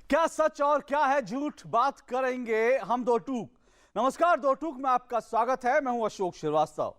क्या सच और क्या है झूठ, बात करेंगे हम दो टूक। नमस्कार, दो टूक में आपका स्वागत है। मैं हूं अशोक श्रीवास्तव।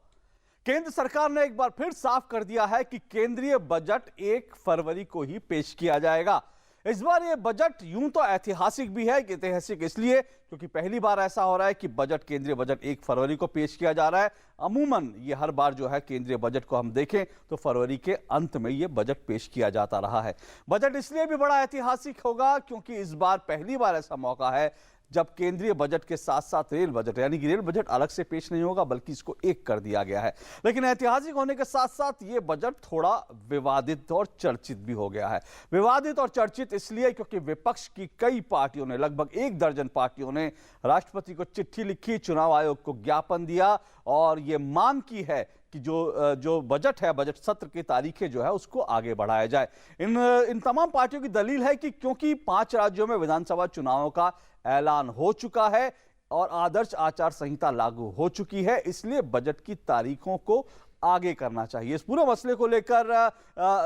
केंद्र सरकार ने एक बार फिर साफ कर दिया है कि केंद्रीय बजट 1 फरवरी को ही पेश किया जाएगा। इस बार यह बजट यूं तो ऐतिहासिक भी है। ऐतिहासिक इसलिए क्योंकि पहली बार ऐसा हो रहा है कि केंद्रीय बजट 1 फरवरी को पेश किया जा रहा है। अमूमन ये हर बार जो है केंद्रीय बजट को हम देखें तो फरवरी के अंत में ये बजट पेश किया जाता रहा है। बजट इसलिए भी बड़ा ऐतिहासिक होगा क्योंकि इस बार पहली बार ऐसा मौका है जब केंद्रीय बजट के साथ साथ रेल बजट, यानी कि रेल बजट अलग से पेश नहीं होगा बल्कि इसको एक कर दिया गया है। लेकिन ऐतिहासिक होने के साथ साथ ये बजट थोड़ा विवादित और चर्चित भी हो गया है। विवादित और चर्चित इसलिए क्योंकि विपक्ष की कई पार्टियों ने, लगभग 1 दर्जन पार्टियों ने राष्ट्रपति को चिट्ठी लिखी, चुनाव आयोग को ज्ञापन दिया और ये मांग की है कि जो बजट है, बजट सत्र की तारीखें जो है उसको आगे बढ़ाया जाए। इन तमाम पार्टियों की दलील है कि क्योंकि 5 राज्यों में विधानसभा चुनावों का ऐलान हो चुका है और आदर्श आचार संहिता लागू हो चुकी है, इसलिए बजट की तारीखों को आगे करना चाहिए। इस पूरे मसले को लेकर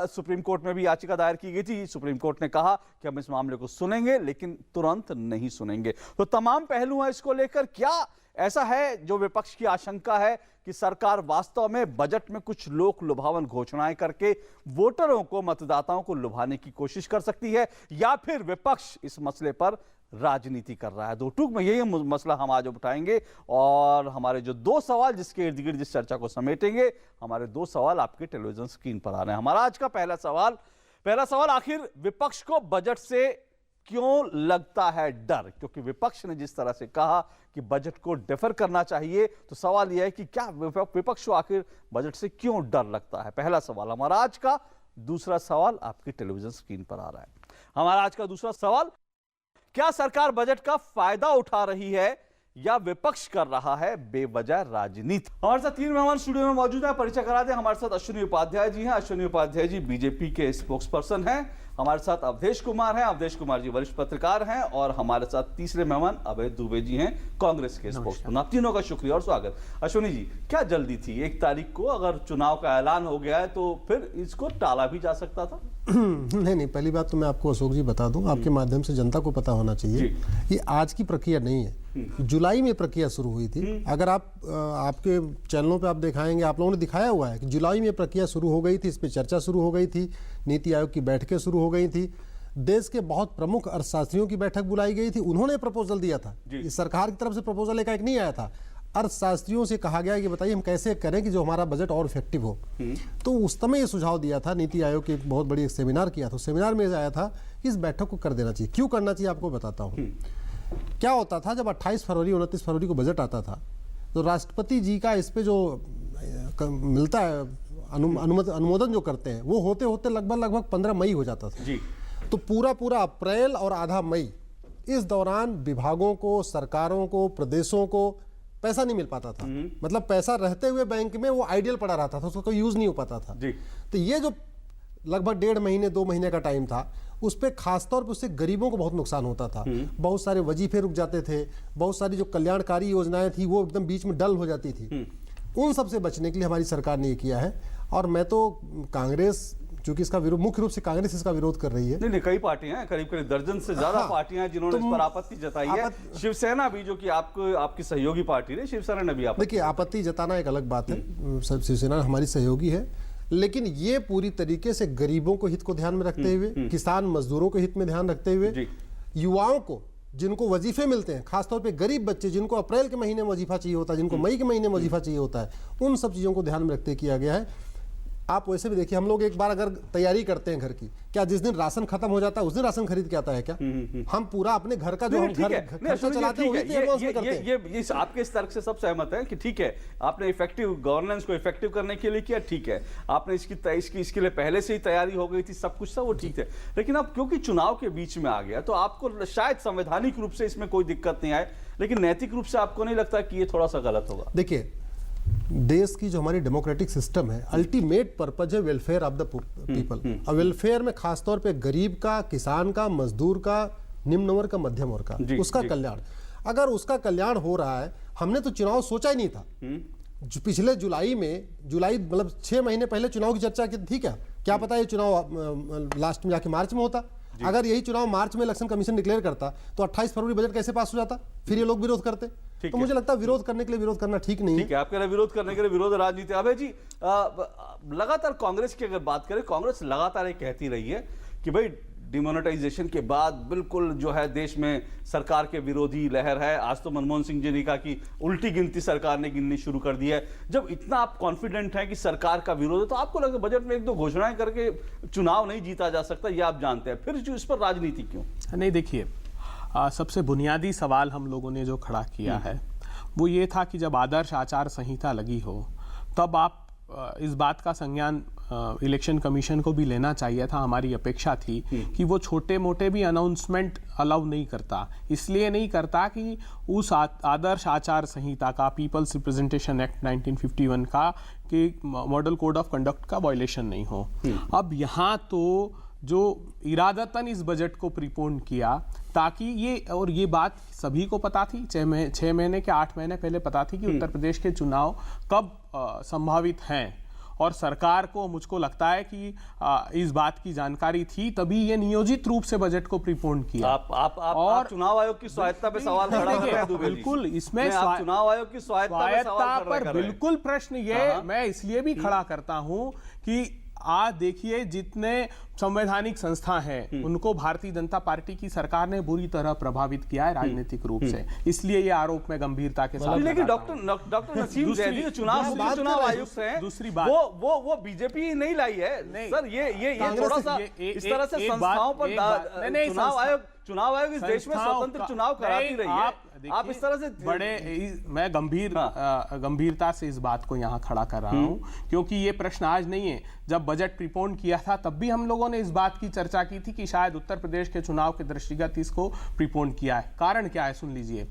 सुप्रीम कोर्ट में भी याचिका दायर की गई थी। सुप्रीम कोर्ट ने कहा कि हम इस मामले को सुनेंगे लेकिन तुरंत नहीं सुनेंगे। तो तमाम पहलू हैं इसको लेकर। क्या ऐसा है जो विपक्ष की आशंका है कि सरकार वास्तव में बजट में कुछ लोक लुभावन घोषणाएं करके वोटरों को, मतदाताओं को लुभाने की कोशिश कर सकती है, या फिर विपक्ष इस मसले पर राजनीति कर रहा है? दो टूक में यही मसला हम आज उठाएंगे और हमारे जो 2 सवाल जिसके इर्द गिर्द जिस चर्चा को समेटेंगे, हमारे 2 सवाल आपके टेलीविजन स्क्रीन पर आ रहे हैं। हमारा आज का पहला सवाल, आखिर विपक्ष को बजट से क्यों लगता है डर? क्योंकि विपक्ष ने जिस तरह से कहा कि बजट को डिफर करना चाहिए, तो सवाल यह है कि क्या विपक्ष को आखिर बजट से क्यों डर लगता है? पहला सवाल हमारा आज का। दूसरा सवाल आपकी टेलीविजन स्क्रीन पर आ रहा है। हमारा आज का दूसरा सवाल, क्या सरकार बजट का फायदा उठा रही है या विपक्ष कर रहा है बेवजह राजनीति? हमारे साथ 3 मेहमान स्टूडियो में मौजूद है। परिचय करा दें, हमारे साथ अश्विनी उपाध्याय जी हैं। अश्विनी उपाध्याय जी बीजेपी के स्पोक्स पर्सन हैं। हमारे साथ अवधेश कुमार हैं। अवधेश कुमार जी वरिष्ठ पत्रकार हैं। और हमारे साथ तीसरे मेहमान अभय दुबे जी हैं, कांग्रेस के स्पोक्स पर्सन। आप तीनों का शुक्रिया और स्वागत। अश्विनी जी, क्या जल्दी थी? 1 तारीख को अगर चुनाव का ऐलान हो गया है तो फिर इसको टाला भी जा सकता था। नहीं, पहली बात तो मैं आपको अशोक जी बता दूं, आपके माध्यम से जनता को पता होना चाहिए, ये आज की प्रक्रिया नहीं है। जुलाई में प्रक्रिया शुरू हुई थी। अगर आप आपके चैनलों पे आप दिखाएंगे, आप लोगों ने दिखाया हुआ है कि जुलाई में प्रक्रिया शुरू हो गई थी, इस पे चर्चा शुरू हो गई थी, नीति आयोग की बैठकें शुरू हो गई थी, देश के बहुत प्रमुख अर्थशास्त्रियों की बैठक बुलाई गई थी, उन्होंने प्रपोजल दिया था। इस सरकार की तरफ से प्रपोजल एक नहीं आया था। अर्थशास्त्रियों से कहा गया कि बताइए हम कैसे करें कि जो हमारा बजट और इफेक्टिव हो। तो उस समय ये सुझाव दिया था, नीति आयोग की बहुत बड़ी एक सेमिनार किया था। सेमिनार में आया था कि इस बैठक को कर देना चाहिए। क्यों करना चाहिए आपको बताता हूँ। क्या होता था, जब 28 फरवरी 29 फरवरी को बजट आता था तो राष्ट्रपति जी का इस पे जो मिलता है अनुमोदन जो करते हैं, वो होते होते लगभग 15 मई हो जाता था जी। तो पूरा अप्रैल और आधा मई, इस दौरान विभागों को, सरकारों को, प्रदेशों को पैसा नहीं मिल पाता था। मतलब पैसा रहते हुए बैंक में वो आइडियल पड़ा रहता था, उसका कोई यूज नहीं हो पाता था जी। तो ये जो लगभग 1.5 महीने 2 महीने का टाइम था, उस पर खासतौर पर उससे गरीबों को बहुत नुकसान होता था। बहुत सारे वजीफे रुक जाते थे, बहुत सारी जो कल्याणकारी योजनाएं थी वो एकदम बीच में डल हो जाती थी। उन सब से बचने के लिए हमारी सरकार ने ये किया है। और मैं तो कांग्रेस, चूंकि इसका विरोध मुख्य रूप से कांग्रेस इसका विरोध कर रही है। नहीं, कई पार्टियां हैं, करीब दर्जन से ज्यादा पार्टियां हैं जिन्होंने इस पर आपत्ति जताई है। शिवसेना भी, जो कि आपकी सहयोगी पार्टी है, शिवसेना ने भी देखिए, आपत्ति जताना एक अलग बात है। शिवसेना हमारी सहयोगी है, लेकिन ये पूरी तरीके से गरीबों को हित को ध्यान में रखते हुए, किसान मजदूरों को हित में ध्यान रखते हुए, युवाओं को जिनको वजीफे मिलते हैं, खासतौर पे गरीब बच्चे जिनको अप्रैल के महीने में वजीफा चाहिए होता है, जिनको मई के महीने में वजीफा चाहिए होता है, उन सब चीजों को ध्यान में रखते किया गया है। आप वैसे भी देखिए, हम लोग एक बार अगर तैयारी करते हैं घर की, क्या जिस दिन राशन खत्म हो जाता है उस दिन राशन खरीद के आता है क्या? हम पूरा अपने घर का जो हम घर खर्चा चलाते हैं ये आपके इस तर्क से सब सहमत है कि ठीक है, आपने इफेक्टिव गवर्नेंस को इफेक्टिव करने के लिए किया, ठीक है, आपने इसके लिए पहले से ही तैयारी हो गई थी, सब कुछ था, वो ठीक है। लेकिन अब क्योंकि चुनाव के बीच में आ गया तो आपको शायद संवैधानिक रूप से इसमें कोई दिक्कत नहीं आए, लेकिन नैतिक रूप से आपको नहीं लगता कि ये थोड़ा सा गलत होगा? देखिए, देश की जो हमारी डेमोक्रेटिक सिस्टम है, अल्टीमेट पर्पज है वेलफेयर ऑफ द पीपल। और वेलफेयर में खासतौर पे गरीब का, किसान का, मजदूर का, निम्न वर्ग का, मध्यम वर्ग का, उसका कल्याण। अगर उसका कल्याण हो रहा है, हमने तो चुनाव सोचा ही नहीं था। पिछले जुलाई मतलब 6 महीने पहले चुनाव की चर्चा की थी क्या पता ये चुनाव लास्ट में जाके मार्च में होता। अगर यही चुनाव मार्च में इलेक्शन कमीशन डिक्लेयर करता तो 28 फरवरी बजट कैसे पास हो जाता, फिर ये लोग विरोध करते। तो मुझे लगता है विरोध करने के लिए विरोध करना ठीक नहीं है। ठीक है, आपके लिए विरोध करने के लिए विरोध राजनीति। अभय जी, लगातार कांग्रेस की अगर बात करें, कांग्रेस लगातार ये कहती रही है कि भाई डिमोनेटाइजेशन के बाद बिल्कुल जो है देश में सरकार के विरोधी लहर है। आज तो मनमोहन सिंह जी ने कहा कि उल्टी गिनती सरकार ने गिननी शुरू कर दी है। जब इतना आप कॉन्फिडेंट हैं कि सरकार का विरोध है, तो आपको लगता है बजट में एक दो घोषणाएं करके चुनाव नहीं जीता जा सकता, ये आप जानते हैं, फिर जो इस पर राजनीति क्यों? नहीं, देखिए, सबसे बुनियादी सवाल हम लोगों ने जो खड़ा किया है वो ये था कि जब आदर्श आचार संहिता लगी हो तब आप इस बात का संज्ञान इलेक्शन कमीशन को भी लेना चाहिए था। हमारी अपेक्षा थी कि वो छोटे मोटे भी अनाउंसमेंट अलाउ नहीं करता। इसलिए नहीं करता कि उस आदर्श आचार संहिता का, पीपल्स रिप्रेजेंटेशन एक्ट 1951 का, कि मॉडल कोड ऑफ कंडक्ट का वायलेशन नहीं हो। अब यहाँ तो जो इरादतन इस बजट को प्रीपोन किया ताकि ये बात सभी को पता थी, 6 महीने के 8 महीने पहले पता थी कि उत्तर प्रदेश के चुनाव कब संभावित हैं, और सरकार को, मुझको लगता है कि इस बात की जानकारी थी, तभी ये नियोजित रूप से बजट को प्रीपोन किया। आप चुनाव आयोग की स्वायत्तता पे सवाल खड़ा कर रहे हैं दुबे जी। बिल्कुल, इसमें आप चुनाव आयोग की स्वायत्तता पर बिल्कुल प्रश्न ये मैं इसलिए भी खड़ा करता हूं कि आज देखिए जितने संवैधानिक संस्था हैं उनको भारतीय जनता पार्टी की सरकार ने बुरी तरह प्रभावित किया है राजनीतिक रूप से, इसलिए ये आरोप में गंभीरता के साथ। लेकिन डॉक्टर नसीम जैदी जो चुनाव आयुक्त हैं, दूसरी बात वो बीजेपी नहीं लाई है सर। ये थोड़ा सा इस तरह से संस्थाओं पर चुनाव आयोग इस देश में स्वतंत्र चुनाव कराती रही है। आप इस तरह से मैं गंभीरता से इस बात को यहाँ खड़ा कर रहा हूँ, क्योंकि ये प्रश्न आज नहीं है। जब बजट प्रीपोन किया था तब भी हम लोगों ने इस बात की चर्चा की थी कि शायद उत्तर प्रदेश के चुनाव के दृष्टिगत इसको प्रीपोन किया है। कारण क्या है, सुन लीजिए।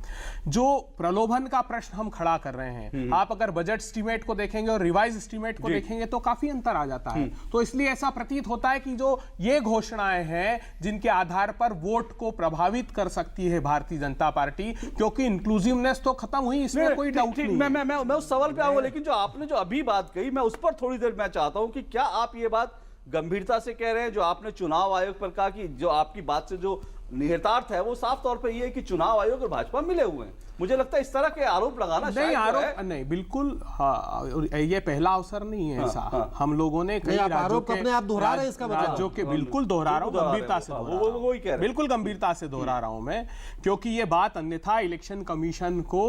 जो प्रलोभन का प्रश्न हम खड़ा कर रहे हैं, आप अगर बजट एस्टीमेट को देखेंगे और रिवाइज एस्टीमेट को देखेंगे तो काफी अंतर आ जाता है। तो इसलिए ऐसा प्रतीत होता है कि जो ये घोषणाएं हैं जिनके आधार पर वोट को प्रभावित कर सकती है भारतीय जनता पार्टी, क्योंकि इंक्लूसिवनेस तो खत्म हुई, इसमें कोई डाउट नहीं। मैं उस सवाल पे आऊंगा, लेकिन जो आपने जो अभी बात कही, मैं उस पर थोड़ी देर मैं चाहता हूं कि क्या आप ये बात गंभीरता से कह रहे हैं जो आपने चुनाव आयोग पर कहा, कि जो आपकी बात से जो निहितार्थ है वो साफ तौर पे ये है कि चुनाव आयोग और भाजपा मिले हुए हैं। मुझे लगता है इस तरह के आरोप लगाना नहीं, आरोप नहीं, बिल्कुल ये पहला अवसर नहीं है ऐसा। हम लोगों ने कई राज्यों के बिल्कुल दोहरा रहा हूं, गंभीरता से बिल्कुल गंभीरता से दोहरा रहा हूं मैं, क्योंकि ये बात अन्यथा इलेक्शन कमीशन को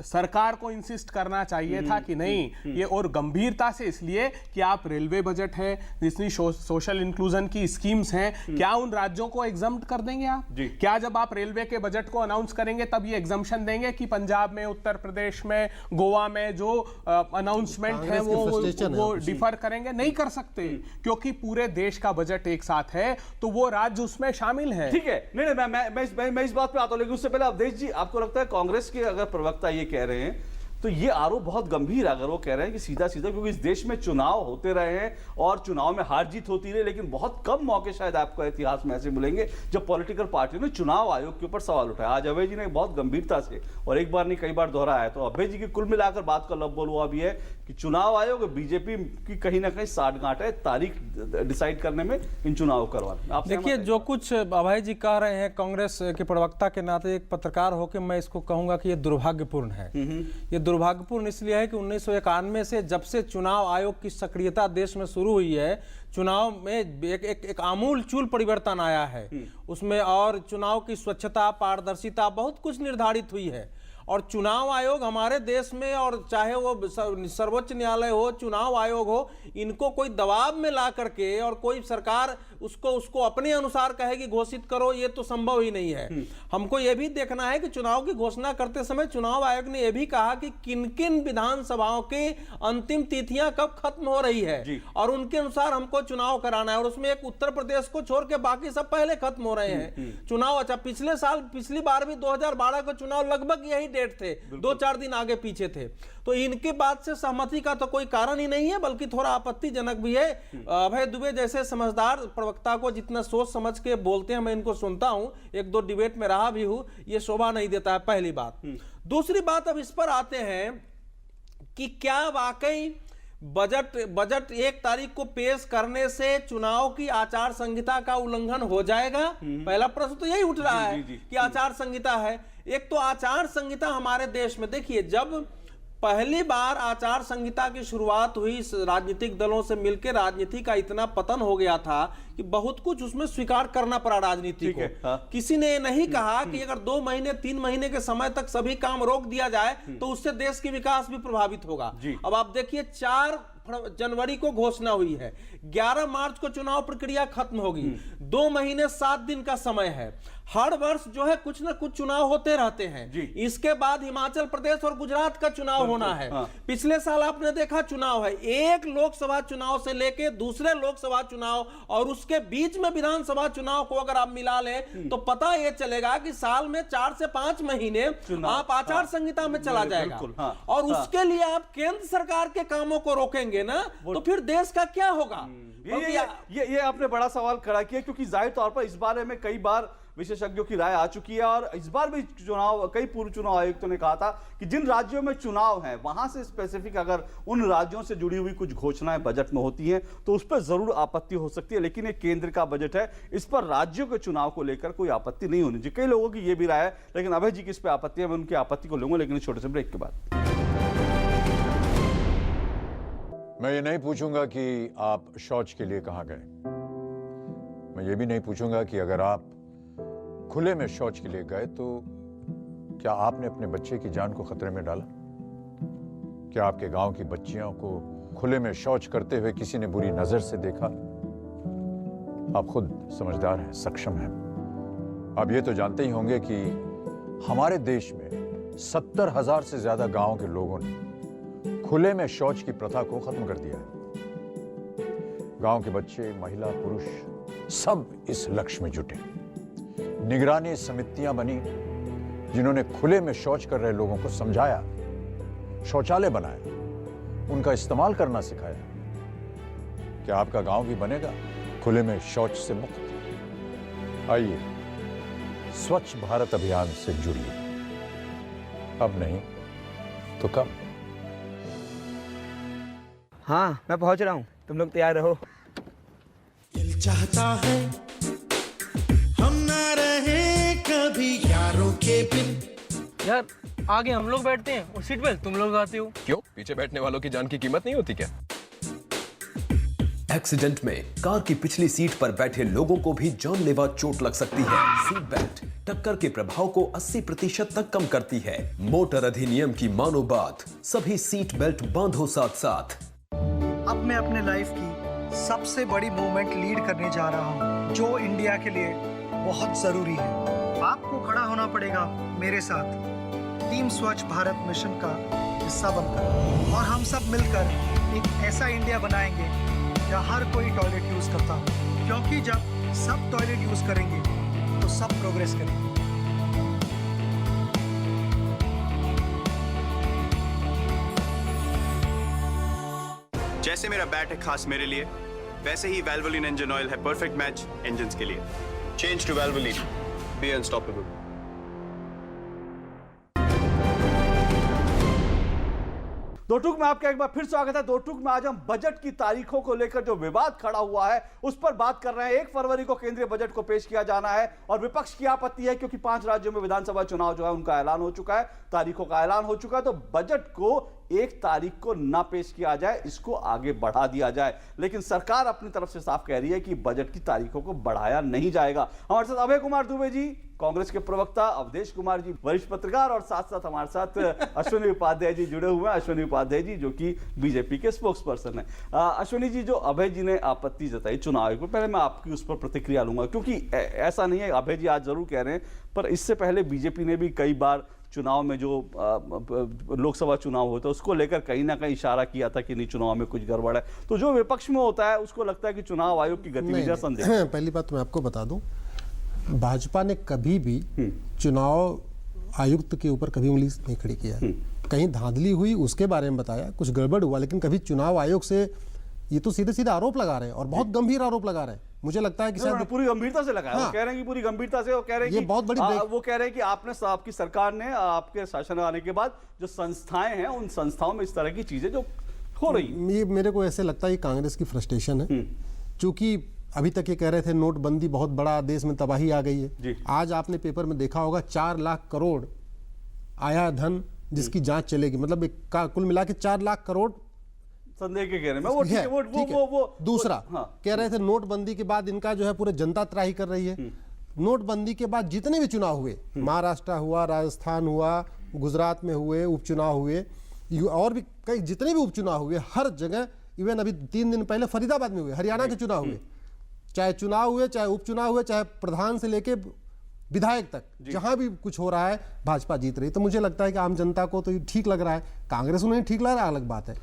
सरकार को इंसिस्ट करना चाहिए था कि नहीं ये, और गंभीरता से इसलिए कि आप रेलवे बजट है, जितनी सोशल इंक्लूजन की स्कीम्स हैं, क्या उन राज्यों को एग्जम्प्ट कर देंगे आप? क्या जब आप रेलवे के बजट को अनाउंस करेंगे तब ये एग्जम्पशन देंगे कि पंजाब में, उत्तर प्रदेश में, गोवा में जो अनाउंसमेंट है वो डिफर करेंगे? नहीं कर सकते, क्योंकि पूरे देश का बजट एक साथ है, तो वो राज्य उसमें शामिल है। ठीक है, नहीं, मैं इस बात पे आता हूं, लेकिन उससे पहले अवधेश जी, आपको लगता है कांग्रेस के अगर प्रवक्ता ये कह रहे हैं तो ये आरोप बहुत गंभीर है, अगर वो कह रहे हैं कि सीधा सीधा, क्योंकि इस देश में चुनाव होते रहे हैं और चुनाव में हार जीत होती रही, लेकिन बहुत कम मौके शायद आपको इतिहास में ऐसे मिलेंगे जब पॉलिटिकल पार्टी ने चुनाव आयोग के ऊपर सवाल उठाया। आज अभय जी ने बहुत गंभीरता से, और एक बार नहीं कई बार दोहराया है, तो अभय जी की कुल मिलाकर बात का लब बोल हुआ भी है कि चुनाव आयोग और बीजेपी की कहीं ना कहीं साठगांठ है तारीख डिसाइड करने में, इन चुनाव करवाने। आप देखिए, जो कुछ अभय जी कह रहे हैं, कांग्रेस के प्रवक्ता के नाते एक पत्रकार होकर मैं इसको कहूंगा कि ये दुर्भाग्यपूर्ण है। ये दुर्भाग्यपूर्ण इसलिए है कि 1991 से जब से चुनाव आयोग की सक्रियता देश में शुरू हुई है, चुनाव में एक आमूल चूल परिवर्तन आया है उसमें, और चुनाव की स्वच्छता, पारदर्शिता बहुत कुछ निर्धारित हुई है। और चुनाव आयोग हमारे देश में, और चाहे वो सर्वोच्च न्यायालय हो, चुनाव आयोग हो, इनको कोई दबाव में ला करके और कोई सरकार उसको अपने अनुसार कहेगी घोषित करो, ये तो संभव ही नहीं है। हमको ये भी देखना है कि चुनाव की घोषणा करते समय चुनाव आयोग ने यह भी कहा कि किन किन विधानसभाओं की अंतिम तिथियां कब खत्म हो रही है, और उनके अनुसार हमको चुनाव कराना है। और उसमें एक उत्तर प्रदेश को छोड़ के बाकी सब पहले खत्म हो रहे हैं चुनाव। अच्छा, पिछली बार भी 2012 का चुनाव लगभग यही डेट थे, 2-4 दिन आगे पीछे थे। तो इनकी बात से सहमति का तो कोई कारण ही नहीं है, बल्कि थोड़ा आपत्तिजनक भी है। अभय दुबे जैसे समझदार प्रवक्ता को जितना सोच समझ के बोलते हैं, मैं इनको सुनता हूं, 1-2 डिबेट में रहा भी हूं, ये शोभा नहीं देता है, पहली बात। दूसरी बात, अब इस पर आते हैं कि क्या वाकई बजट 1 तारीख को पेश करने से चुनाव की आचार संहिता का उल्लंघन हो जाएगा? पहला प्रश्न तो यही उठ रहा है कि आचार संहिता है। एक तो आचार संहिता हमारे देश में, देखिए, जब पहली बार आचार संहिता की शुरुआत हुई, राजनीतिक दलों से मिलकर राजनीति का इतना पतन हो गया था कि बहुत कुछ उसमें स्वीकार करना पड़ा राजनीति को। हाँ। किसी ने नहीं कहा कि अगर 2 महीने 3 महीने के समय तक सभी काम रोक दिया जाए तो उससे देश की विकास भी प्रभावित होगा। अब आप देखिए, 4 जनवरी को घोषणा हुई है, 11 मार्च को चुनाव प्रक्रिया खत्म होगी, 2 महीने 7 दिन का समय है। हर वर्ष जो है कुछ ना कुछ चुनाव होते रहते हैं। इसके बाद हिमाचल प्रदेश और गुजरात का चुनाव होना है। पिछले साल आपने देखा चुनाव है, एक लोकसभा चुनाव से लेके दूसरे लोकसभा चुनाव और उसके बीच में विधानसभा चुनाव को अगर आप मिला लें तो पता यह चलेगा कि साल में 4 से 5 महीने आप आचार संहिता में चला जाएगा। और उसके लिए आप केंद्र सरकार के कामों को रोकेंगे ना, तो फिर देश का क्या होगा? ये आपने बड़ा सवाल खड़ा किया, क्योंकि जाहिर तौर पर इस बारे में कई बार विशेषज्ञों की राय आ चुकी है और इस बार भी कई पूर्व चुनाव आयुक्तों ने कहा था कि जिन राज्यों में चुनाव है वहां से स्पेसिफिक अगर उन राज्यों से जुड़ी हुई कुछ घोषणाएं बजट में होती हैं तो उस पर जरूर आपत्ति हो सकती है, लेकिन ये केंद्र का बजट है, इस पर राज्यों के चुनाव को लेकर कोई आपत्ति नहीं होनी चाहिए। कई लोगों की यह भी राय है, लेकिन अभय जी की इस पर आपत्ति है, मैं उनकी आपत्ति को लूंगा, लेकिन छोटे से ब्रेक के बाद। मैं ये नहीं पूछूंगा कि आप शौच के लिए कहां गए, मैं ये भी नहीं पूछूंगा कि अगर आप खुले में शौच के लिए गए तो क्या आपने अपने बच्चे की जान को खतरे में डाला? क्या आपके गांव की बच्चियों को खुले में शौच करते हुए किसी ने बुरी नजर से देखा? आप खुद समझदार हैं, सक्षम हैं। आप ये तो जानते ही होंगे कि हमारे देश में 70,000 से ज्यादा गांव के लोगों ने खुले में शौच की प्रथा को खत्म कर दिया है। गांव के बच्चे, महिला, पुरुष सब इस लक्ष्य में जुटे। निगरानी समितियां बनी जिन्होंने खुले में शौच कर रहे लोगों को समझाया, शौचालय बनाया, उनका इस्तेमाल करना सिखाया। क्या आपका गांव भी बनेगा खुले में शौच से मुक्त? आइए स्वच्छ भारत अभियान से जुड़िए, अब नहीं तो कब। हाँ, मैं पहुंच रहा हूं, तुम लोग तैयार रहो। दिल चाहता है हम ना रहे कभी यारों के बिन। यार, आगे हम लोग बैठते हैं और सीट बेल्ट तुम लोग आते हो। क्यों? पीछे बैठने वालों की जान की कीमत नहीं होती क्या? एक्सीडेंट में कार की पिछली सीट पर बैठे लोगों को भी जानलेवा चोट लग सकती है। सीट बेल्ट टक्कर के प्रभाव को 80% तक कम करती है। मोटर अधिनियम की मानो बात, सभी सीट बेल्ट बांधो साथ साथ। अब मैं अपने लाइफ की सबसे बड़ी मूवमेंट लीड करने जा रहा हूँ, जो इंडिया के लिए बहुत जरूरी है। आपको खड़ा होना पड़ेगा मेरे साथ टीम स्वच्छ भारत मिशन का हिस्सा बनकर, और हम सब मिलकर एक ऐसा इंडिया बनाएंगे जहाँ हर कोई टॉयलेट यूज करता हो, क्योंकि जब सब टॉयलेट यूज करेंगे तो सब प्रोग्रेस करेंगे। जैसे मेरा बैट है खास मेरे लिए, वैसे ही वैल्वोलिन इंजन ऑयल है परफेक्ट मैच इंजन्स के लिए। Change to Valvoline, be unstoppable. दो टूक में आपका एक बार फिर स्वागत है। दो टूक में आज हम बजट की तारीखों को लेकर जो विवाद खड़ा हुआ है उस पर बात कर रहे हैं। 1 फरवरी को केंद्रीय बजट को पेश किया जाना है और विपक्ष की आपत्ति है क्योंकि 5 राज्यों में विधानसभा चुनाव जो है उनका ऐलान हो चुका है, तारीखों का ऐलान हो चुका है, तो बजट को 1 तारीख को ना पेश किया जाए, इसको आगे बढ़ा दिया जाए। लेकिन सरकार अपनी तरफ से साफ कह रही है कि बजट की तारीखों को बढ़ाया नहीं जाएगा। हमारे साथ अभय कुमार दुबे जी, कांग्रेस के प्रवक्ता, अवधेश कुमार जी, वरिष्ठ पत्रकार, और साथ साथ हमारे साथ अश्विनी उपाध्याय जी जुड़े हुए हैं। अश्विनी उपाध्याय जी जो कि बीजेपी के स्पोक्स पर्सन है। अश्विनी जी, जो अभय जी ने आपत्ति जताई चुनाव आयोग पर, पहले मैं आपकी उस पर प्रतिक्रिया लूंगा, क्योंकि ऐसा नहीं है, अभय जी आज जरूर कह रहे हैं, पर इससे पहले बीजेपी ने भी कई बार चुनाव में जो लोकसभा चुनाव होता है उसको लेकर कहीं ना कहीं इशारा किया था कि नहीं चुनाव में कुछ गड़बड़ है। तो जो विपक्ष में होता है उसको लगता है कि चुनाव आयोग की गतिविधियां संदेह। पहली बात तो मैं आपको बता दूं, भाजपा ने कभी भी चुनाव आयुक्त के ऊपर कभी उंगली नहीं खड़ी किया। कहीं धांधली हुई उसके बारे में बताया, कुछ गड़बड़ हुआ, लेकिन कभी चुनाव आयोग से ये तो सीधे सीधे आरोप लगा रहे हैं और बहुत गंभीर आरोप लगा रहे हैं। मुझे लगता है कि शायद पूरी गंभीरता से लगाया। वो कह रहे हैं कि पूरी गंभीरता से, वो कह रहे हैं कि बहुत बड़ी वो कह रहे हैं कि आपकी सरकार ने आपके शासन आने के बाद जो संस्थाएं हैं उन संस्थाओं में इस तरह की चीजें जो हो रही। ये मेरे को ऐसे लगता है ये कांग्रेस की फ्रस्ट्रेशन है, क्योंकि अभी तक ये कह रहे थे नोटबंदी बहुत बड़ा, देश में तबाही आ गई है। आज आपने पेपर में देखा होगा 4 लाख करोड़ आया धन जिसकी जांच चलेगी, मतलब कुल मिला के 4 लाख करोड़ संदेह के घेरे में वो ठीक है, वो दूसरा कह रहे थे नोटबंदी के बाद इनका जो है पूरे जनता त्राही कर रही है। नोटबंदी के बाद जितने भी चुनाव हुए, महाराष्ट्र हुआ, राजस्थान हुआ, गुजरात में हुए उपचुनाव हुए, और भी कई जितने भी उपचुनाव हुए, हर जगह, इवन अभी 3 दिन पहले फरीदाबाद में हुए, हरियाणा के चुनाव हुए, चाहे चुनाव हुए, चाहे उपचुनाव हुए, चाहे प्रधान से लेके विधायक तक, जहां भी कुछ हो रहा है भाजपा जीत रही। तो मुझे लगता है कि आम जनता को तो ये ठीक लग रहा है, कांग्रेस उन्हें ठीक लग रहा है, अलग बात है।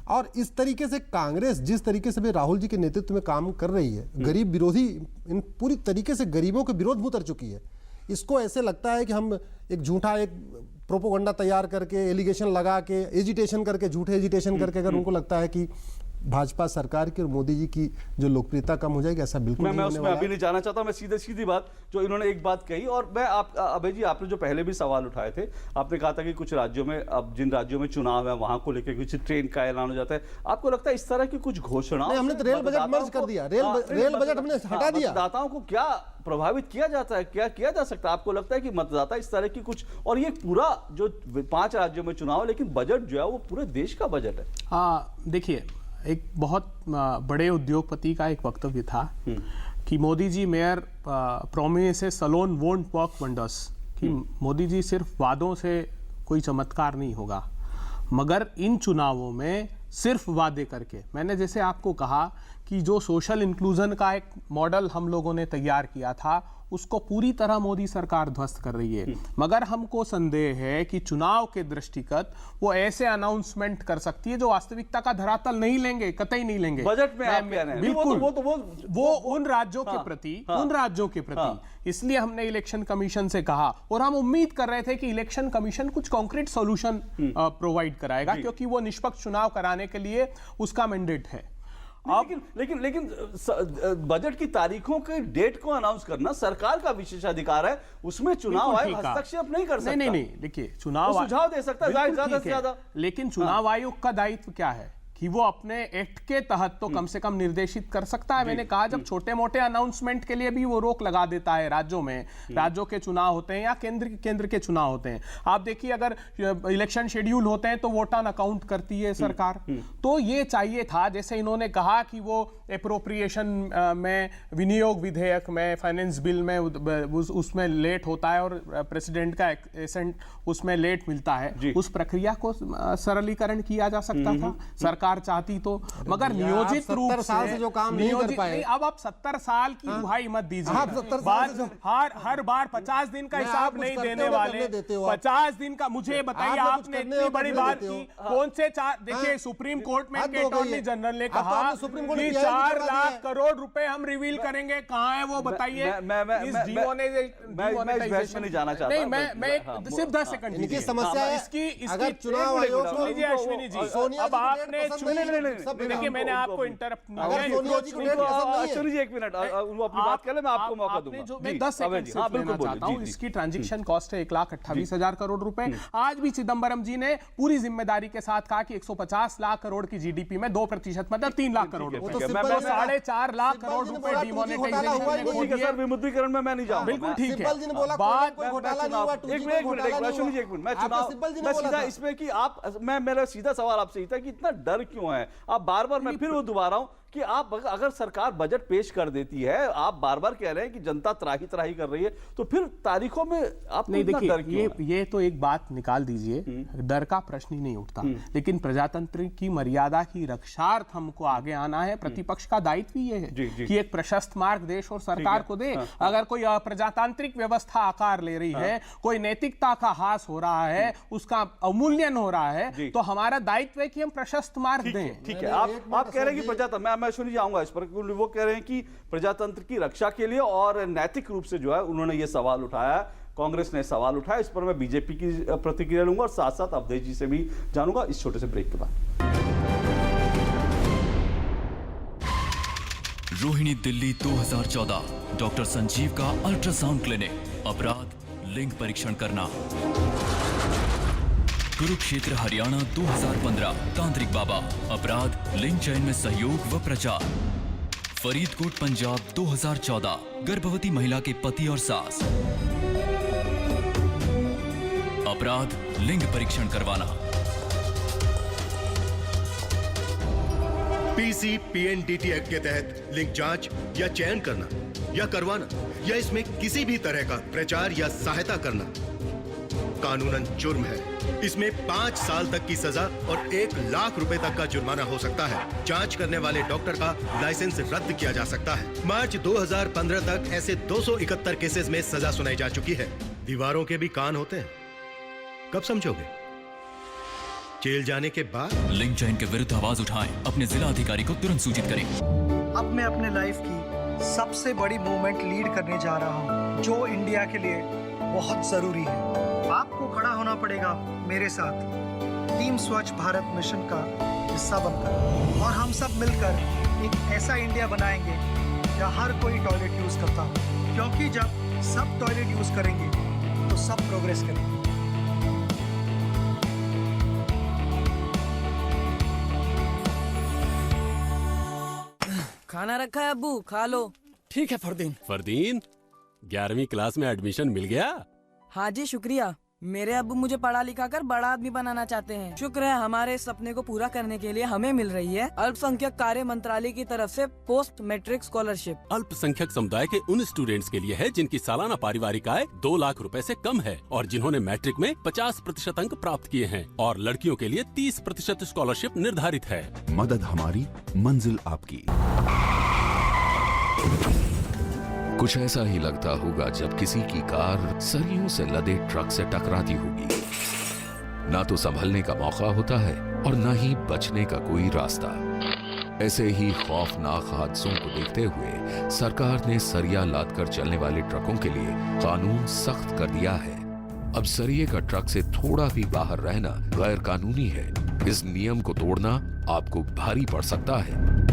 और इस तरीके से कांग्रेस जिस तरीके से भी राहुल जी के नेतृत्व में काम कर रही है, गरीब विरोधी, इन पूरी तरीके से गरीबों के विरोध में उतर चुकी है। इसको ऐसे लगता है कि हम एक झूठा एक प्रोपोगंडा तैयार करके, एलिगेशन लगा के, एजिटेशन करके, झूठे एजिटेशन करके अगर उनको लगता है कि भाजपा सरकार की और मोदी जी की जो लोकप्रियता कम हो जाएगी, ऐसा बिल्कुल नहीं होने वाला है। मैं अभी नहीं जाना चाहता, मैं सीधी बात जो इन्होंने एक बात कही, और मैं अभय जी, आपने जो पहले भी सवाल उठाए थे, आपने कहा था कि कुछ राज्यों में, अब जिन राज्यों में चुनाव है वहां को लेकर कुछ ट्रेन का ऐलान हो जाता है। आपको लगता है इस तरह की कुछ घोषणा? हमने तो रेल बजट मर्ज कर दिया, रेल बजट हमने हटा दिया। मतदाताओं को क्या प्रभावित किया जाता है, क्या किया जा सकता है? आपको लगता है कि मतदाता इस तरह की कुछ, और ये पूरा जो 5 राज्यों में चुनाव है, लेकिन बजट जो है वो पूरे देश का बजट है। देखिए, एक बहुत बड़े उद्योगपति का एक वक्तव्य था कि Modi ji mere promises alone won't work wonders, कि मोदी जी सिर्फ वादों से कोई चमत्कार नहीं होगा, मगर इन चुनावों में सिर्फ वादे करके, मैंने जैसे आपको कहा कि जो सोशल इंक्लूजन का एक मॉडल हम लोगों ने तैयार किया था, उसको पूरी तरह मोदी सरकार ध्वस्त कर रही है। मगर हमको संदेह है कि चुनाव के दृष्टिगत वो ऐसे अनाउंसमेंट कर सकती है जो वास्तविकता का धरातल नहीं लेंगे, कतई नहीं लेंगे। बजट में आप कह रहे हैं, बिल्कुल वो उन राज्यों के प्रति, इसलिए हमने इलेक्शन कमीशन से कहा, और हम उम्मीद कर रहे थे कि इलेक्शन कमीशन कुछ कॉन्क्रीट सॉल्यूशन प्रोवाइड कराएगा, क्योंकि वो निष्पक्ष चुनाव कराने के लिए उसका मैंडेट है। लेकिन बजट की तारीखों के डेट को अनाउंस करना सरकार का विशेषाधिकार है, उसमें चुनाव आयोग हस्तक्षेप नहीं कर सकता। नहीं, देखिए, चुनाव सुझाव दे सकता है ज्यादा से ज्यादा, लेकिन चुनाव आयोग का दायित्व क्या है कि वो अपने एक्ट के तहत तो कम से कम निर्देशित कर सकता है। मैंने कहा, जब छोटे मोटे अनाउंसमेंट के लिए भी वो रोक लगा देता है राज्यों में, राज्यों के चुनाव होते हैं या केंद्र के चुनाव होते हैं, आप देखिए अगर इलेक्शन शेड्यूल होते हैं तो वोट ऑन अकाउंट करती है सरकार। तो ये चाहिए था, जैसे इन्होंने कहा कि वो एप्रोप्रिएशन में, विनियोग विधेयक में, फाइनेंस बिल में उसमें लेट होता है और प्रेसिडेंट का एसेंट उसमें लेट मिलता है, उस प्रक्रिया को सरलीकरण किया जा सकता था, सरकार चाहती तो। मगर नियोजित रूप से जो काम नहीं कर पाए, अब आप 70 साल की दुहाई मत दीजिए। हर बार 50 दिन का हिसाब नहीं देने वाले, 50 दिन का। मुझे बताइए, आपने इतनी बड़ी बात की, कौन से 4, देखिए सुप्रीम कोर्ट में अटॉर्नी जनरल ने कहा कि 4 लाख करोड़ रुपए हम रिवील करेंगे, कहाँ है वो बताइए। नहीं जाना चाहता, नहीं, मैं सिर्फ 10 सेकंड, इनकी समस्या है। अगर चुनाव आयोग, अश्विनी जी, अब आपने देखिए, मैंने आपको इंटरप्ट अश्विनी जी 1 मिनट, वो अपनी बात कर ले, मैं आपको मौका दूंगा। मैं 10 सेकंड सिर्फ लेना चाहता हूं। इसकी ट्रांजैक्शन कॉस्ट है 1,28,000 करोड़ रुपए। आज भी चिदम्बरम जी ने पूरी जिम्मेदारी के साथ कहा कि 150 लाख करोड़ की जीडीपी में 2% मतलब 3 लाख करोड़ रुपए, तो 4.5 लाख करोड़ रुपए डिमोनेटाइजेशन, विमुद्रीकरण में मैं नहीं जाऊंगा। बिल्कुल ठीक है। मैं सीधा इसमें कि आप, मेरा सीधा सवाल आपसे था कि इतना डर क्यों है? आप बार-बार, मैं फिर वो दोबारा हूं कि आप अगर सरकार बजट पेश कर देती है, आप बार-बार कह रहे हैं कि जनता त्राही कर रही है, तो फिर तारीखों में आप नहीं, देखिए, ये तो एक बात निकाल दीजिए, डर का प्रश्न ही नहीं उठता, लेकिन प्रजातंत्र की मर्यादा की रक्षार्थ हमको आगे आना है। प्रतिपक्ष का दायित्व ये है कि एक प्रशस्त मार्ग देश और सरकार को दे। अगर कोई प्रजातांत्रिक व्यवस्था आकार ले रही है, कोई नैतिकता का हास हो रहा है, उसका अवमूल्यन हो रहा है, तो हमारा दायित्व है कि हम प्रशस्त मार्ग दें। ठीक है, आप कह रहे हैं कि प्रजातंत्र, मैं अश्विनी जी आऊंगा इस पर, वो कह रहे हैं कि प्रजातंत्र की रक्षा के लिए और नैतिक रूप से जो है उन्होंने ये सवाल उठाया, कांग्रेस ने सवाल उठाया। इस पर मैं बीजेपी की प्रतिक्रिया लूंगा और साथ साथ अवधेश जी से भी जानूंगा इस छोटे से ब्रेक के बाद। रोहिणी दिल्ली 2014, डॉक्टर संजीव का अल्ट्रासाउंड क्लिनिक। अपराध लिंग परीक्षण करना, कुरुक्षेत्र हरियाणा 2015 तांत्रिक बाबा, अपराध लिंग चयन में सहयोग व प्रचार। फरीदकोट पंजाब 2014 गर्भवती महिला के पति और सास, अपराध लिंग परीक्षण करवाना। PCPNDT एक्ट के तहत लिंग जांच या चयन करना या करवाना या इसमें किसी भी तरह का प्रचार या सहायता करना कानूनन जुर्म है। इसमें 5 साल तक की सजा और 1 लाख रुपए तक का जुर्माना हो सकता है। जांच करने वाले डॉक्टर का लाइसेंस रद्द किया जा सकता है। मार्च 2015 तक ऐसे 271 केसेस में सजा सुनाई जा चुकी है। दीवारों के भी कान होते हैं, कब समझोगे? जेल जाने के बाद। लिंग चयन के विरुद्ध आवाज उठाएं, अपने जिला अधिकारी को तुरंत सूचित करें। अब मैं अपने लाइफ की सबसे बड़ी मूवमेंट लीड करने जा रहा हूँ, जो इंडिया के लिए बहुत जरूरी है। आपको खड़ा होना पड़ेगा मेरे साथ, टीम स्वच्छ भारत मिशन का हिस्सा बनकर, और हम सब मिलकर एक ऐसा इंडिया बनाएंगे जहाँ हर कोई टॉयलेट यूज करता हो, क्योंकि जब सब टॉयलेट यूज करेंगे तो सब प्रोग्रेस करेंगे। खाना रखा है अब्बू, खा लो। ठीक है फरदीन। फरदीन, 11वीं क्लास में एडमिशन मिल गया? हाँ जी शुक्रिया। मेरे अब्बू मुझे पढ़ा लिखा कर बड़ा आदमी बनाना चाहते हैं। शुक्र है हमारे इस सपने को पूरा करने के लिए हमें मिल रही है अल्पसंख्यक कार्य मंत्रालय की तरफ से पोस्ट मैट्रिक स्कॉलरशिप। अल्पसंख्यक समुदाय के उन स्टूडेंट्स के लिए है जिनकी सालाना पारिवारिक आय 2 लाख रुपए से कम है और जिन्होंने मैट्रिक में 50% अंक प्राप्त किए हैं, और लड़कियों के लिए 30% स्कॉलरशिप निर्धारित है। मदद हमारी, मंजिल आपकी। कुछ ऐसा ही लगता होगा जब किसी की कार सरियों से लदे ट्रक से टकराती होगी। ना तो संभलने का मौका होता है और ना ही बचने का कोई रास्ता। ऐसे ही खौफनाक हादसों को देखते हुए सरकार ने सरिया लादकर चलने वाले ट्रकों के लिए कानून सख्त कर दिया है। अब सरिये का ट्रक से थोड़ा भी बाहर रहना गैर कानूनी है। इस नियम को तोड़ना आपको भारी पड़ सकता है।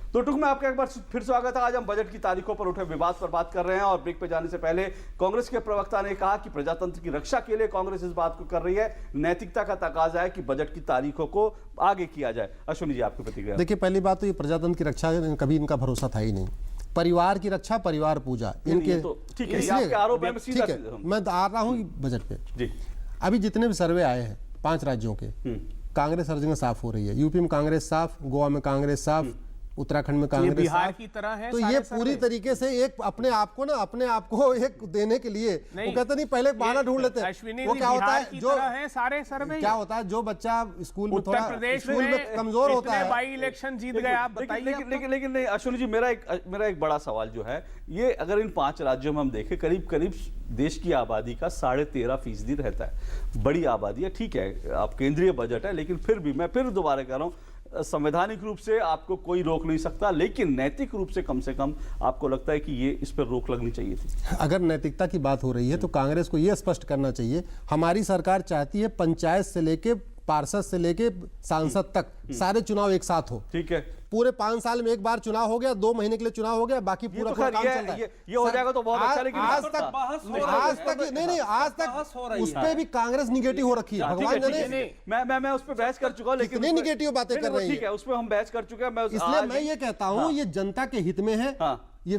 तो टूक में आपका एक बार फिर स्वागत है। आज हम बजट की तारीखों पर उठे विवाद पर बात कर रहे हैं और ब्रेक पे जाने से पहले कांग्रेस के प्रवक्ता ने कहा कि प्रजातंत्र की रक्षा के लिए कांग्रेस इस बात को कर रही है, नैतिकता का तकाजा है कि बजट की तारीखों को आगे किया जाए। अश्विनी जी, आपकी प्रतिक्रिया। देखिए, पहली बात तो ये प्रजातंत्र की रक्षा कभी इनका भरोसा था ही नहीं। परिवार की रक्षा, परिवार पूजा, इनके ठीक है, आपके आरोप है, ठीक है, मैं आ रहा हूँ बजट पे जी। अभी जितने भी सर्वे आए हैं 5 राज्यों के, कांग्रेस हर जगह साफ हो रही है। यूपी में कांग्रेस साफ, गोवा में कांग्रेस साफ, उत्तराखंड में कांग्रेस बिहार की तरह है। तो ये पूरी तरीके से एक अपने आप को एक देने के लिए वो कहते नहीं, पहले बहाना ढूंढ लेते हैं। वो क्या होता है, जो सारे सर्वे क्या होता है, जो बच्चा स्कूल में थोड़ा स्कूल में कमजोर होता है, बाई इलेक्शन जीत गए, आप बताइए। लेकिन नहीं अश्विनी जी, मेरा एक बड़ा सवाल जो है ये, अगर इन 5 राज्यों में हम देखें, करीब करीब देश की आबादी का 13.5% रहता है। बड़ी आबादी है, ठीक है, आप केंद्रीय बजट है, लेकिन फिर भी मैं फिर दोबारा कह रहा हूं, संवैधानिक रूप से आपको कोई रोक नहीं सकता, लेकिन नैतिक रूप से कम आपको लगता है कि ये इस पर रोक लगनी चाहिए थी। अगर नैतिकता की बात हो रही है तो कांग्रेस को यह स्पष्ट करना चाहिए, हमारी सरकार चाहती है पंचायत से लेके पार्षद से लेके सांसद तक सारे चुनाव एक साथ हो। ठीक है, पूरे 5 साल में एक बार चुनाव हो गया, 2 महीने के लिए चुनाव हो गया, बाकी पूरा काम चल रहा है। ये हो जाएगा तो बहुत अच्छा, लेकिन आज तक उस पे भी कांग्रेस निगेटिव हो रखी है। भगवान जाने, मैं उस पर बहस कर चुका हूं, लेकिन कितनी निगेटिव बातें कर रही है। ठीक है, उस पर हम बहस कर चुके हैं। इसलिए मैं ये कहता हूं, ये जनता के हित में है। ये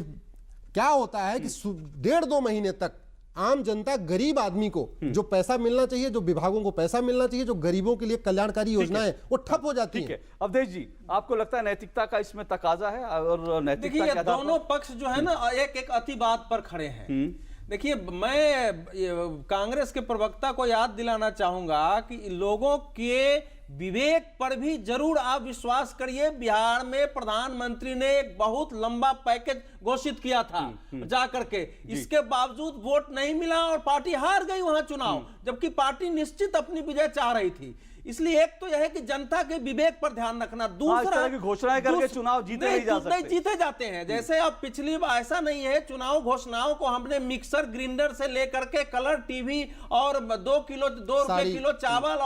क्या होता है कि 1.5-2 महीने तक आम जनता, गरीब आदमी को जो पैसा मिलना चाहिए, जो विभागों को पैसा मिलना चाहिए, जो गरीबों के लिए कल्याणकारी योजनाएं, वो ठप हो जाती है। अवधेश जी, आपको लगता है नैतिकता का इसमें तकाजा है? और नैतिकता देखिए, दोनों पक्ष जो है ना एक अति बात पर खड़े हैं। देखिए, मैं कांग्रेस के प्रवक्ता को याद दिलाना चाहूंगा कि लोगों के विवेक पर भी जरूर आप विश्वास करिए। बिहार में प्रधानमंत्री ने एक बहुत लंबा पैकेज घोषित किया था जाकर के, इसके बावजूद वोट नहीं मिला और पार्टी हार गई वहां चुनाव, जबकि पार्टी निश्चित अपनी विजय चाह रही थी। इसलिए एक तो यह है कि जनता के विवेक पर ध्यान रखना, दूसरा की घोषणाएं करके चुनाव जीते नहीं जा सकते, नहीं जीते जाते हैं। जैसे अब पिछली बार ऐसा नहीं है, चुनाव घोषणाओं को हमने मिक्सर ग्राइंडर से लेकर के कलर टीवी और 2 रुपए किलो चावल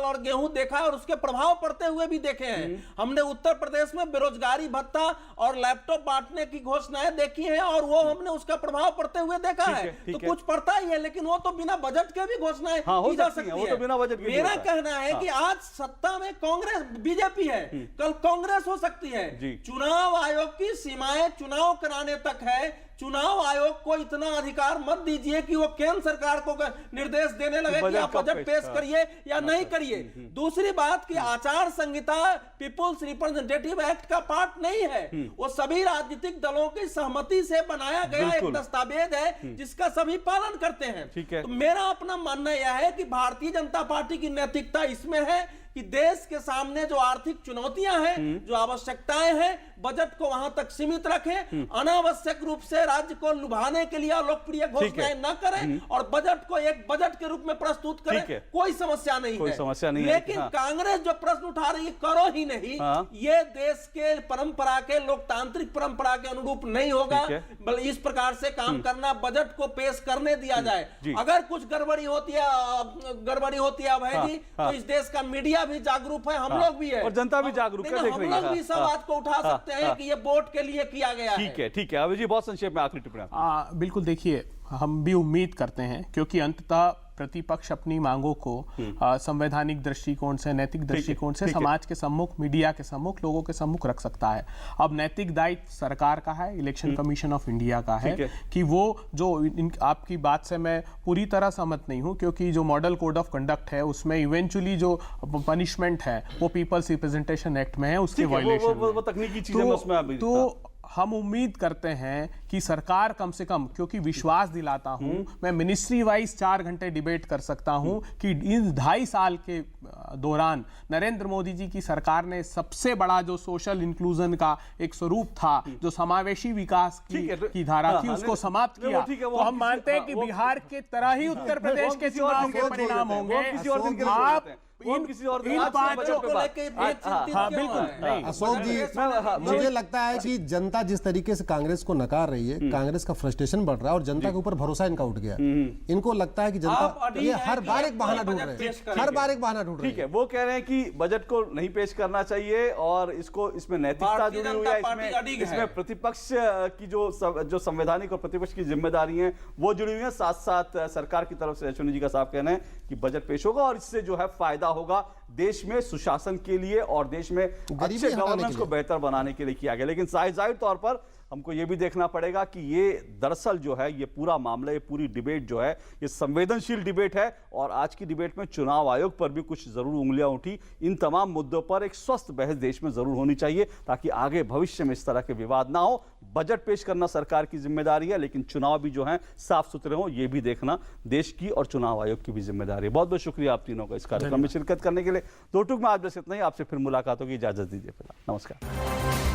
और गेहूं देखा और उसके प्रभाव पड़ते हुए भी देखे हैं। हमने उत्तर प्रदेश में बेरोजगारी भत्ता और लैपटॉप बांटने की घोषणाएं देखी हैं और वो हमने उसका प्रभाव पड़ते हुए देखा है। तो कुछ पड़ता ही है, लेकिन वो तो बिना बजट के भी घोषणाएं की जा सकती है। तो बिना बजट के मेरा कहना है कि आज सत्ता में कांग्रेस बीजेपी है, कल कांग्रेस हो सकती है। चुनाव आयोग की सीमाएं चुनाव कराने तक है। चुनाव आयोग को इतना अधिकार मत दीजिए कि वो केंद्र सरकार को निर्देश देने लगे कि आप बजट पेश करिए या नहीं करिए। दूसरी बात कि आचार संहिता पीपुल्स रिप्रेजेंटेटिव एक्ट का पार्ट नहीं है, वो सभी राजनीतिक दलों की सहमति से बनाया गया एक दस्तावेज है जिसका सभी पालन करते हैं। तो मेरा अपना मानना यह है कि भारतीय जनता पार्टी की नैतिकता इसमें है कि देश के सामने जो आर्थिक चुनौतियां हैं, जो आवश्यकताएं हैं, बजट को वहां तक सीमित रखें, अनावश्यक रूप से राज्य को लुभाने के लिए लोकप्रिय घोषणाएं न करें और बजट को एक बजट के रूप में प्रस्तुत करें। कोई समस्या नहीं है, लेकिन कांग्रेस जो प्रश्न उठा रही है करो ही नहीं, ये देश के परंपरा के लोकतांत्रिक परंपरा के अनुरूप नहीं होगा। बल्कि इस प्रकार से काम करना, बजट को पेश करने दिया जाए। अगर कुछ गड़बड़ी होती है अभय जी, तो इस देश का मीडिया भी जागरूक है, हम लोग भी है और जनता भी जागरूक है, देख रही है। हम लोग भी सब बात को उठा सकते हैं कि ये वोट के लिए किया गया है। ठीक है अभय जी, बहुत संक्षेप में आखिरी टिप्पणी। बिल्कुल, देखिए हम भी उम्मीद करते हैं क्योंकि अंततः प्रतिपक्ष अपनी मांगों को संवैधानिक दृष्टिकोण से, नैतिक दृष्टिकोण से समाज के सम्मुख, मीडिया के सम्मुख, लोगों के सम्मुख रख सकता है। अब नैतिक दायित्व सरकार का है, इलेक्शन कमीशन ऑफ इंडिया का है कि वो जो आपकी बात से मैं पूरी तरह सहमत नहीं हूं, क्योंकि जो मॉडल कोड ऑफ कंडक्ट है उसमें इवेंचुअली जो पनिशमेंट है वो पीपल्स रिप्रेजेंटेशन एक्ट में है, उसके वायलेशन तकनीकी चीजें उसमें तो हम उम्मीद करते हैं कि सरकार कम से कम, क्योंकि विश्वास दिलाता हूं, मैं मिनिस्ट्री वाइज 4 घंटे डिबेट कर सकता हूं कि इन 2.5 साल के दौरान नरेंद्र मोदी जी की सरकार ने सबसे बड़ा जो सोशल इंक्लूजन का एक स्वरूप था, जो समावेशी विकास की धारा थी, उसको समाप्त किया। तो हम मानते हैं कि बिहार के तरह ही उत्तर प्रदेश के चुनाव के परिणाम होंगे। आप अशोक जी, मुझे लगता है कि जनता जिस तरीके से कांग्रेस को नकार रही है, कांग्रेस का फ्रस्ट्रेशन बढ़ रहा है और जनता के ऊपर भरोसा इनका उठ गया। इनको लगता है कि जनता ये हर बार एक बहाना ढूंढ रहे हैं, हर बार एक बहाना ढूंढ रहे हैं। ठीक है, वो कह रहे हैं कि बजट को नहीं पेश करना चाहिए और इसमें नैतिकता जुड़ी हुई है, इसमें प्रतिपक्ष की जो संवैधानिक और प्रतिपक्ष की जिम्मेदारी है वो जुड़ी हुई है। साथ साथ सरकार की तरफ से अश्विनी जी का साफ कहना है कि बजट पेश होगा और इससे जो है फायदा होगा देश में सुशासन के लिए और देश में अच्छे गवर्नेंस को बेहतर बनाने के लिए किया गया। लेकिन जाहिर तौर पर हमको ये भी देखना पड़ेगा कि ये दरअसल जो है ये पूरा मामला, ये पूरी डिबेट जो है ये संवेदनशील डिबेट है और आज की डिबेट में चुनाव आयोग पर भी कुछ जरूर उंगलियां उठी। इन तमाम मुद्दों पर एक स्वस्थ बहस देश में जरूर होनी चाहिए ताकि आगे भविष्य में इस तरह के विवाद ना हो। बजट पेश करना सरकार की जिम्मेदारी है, लेकिन चुनाव भी जो है साफ सुथरे हो ये भी देखना देश की और चुनाव आयोग की भी जिम्मेदारी है। बहुत बहुत शुक्रिया आप तीनों का इस कार्यक्रम में शिरकत करने के लिए। दो टूक में आज बस इतना ही, आपसे फिर मुलाकात होगी, इजाजत दीजिए, नमस्कार।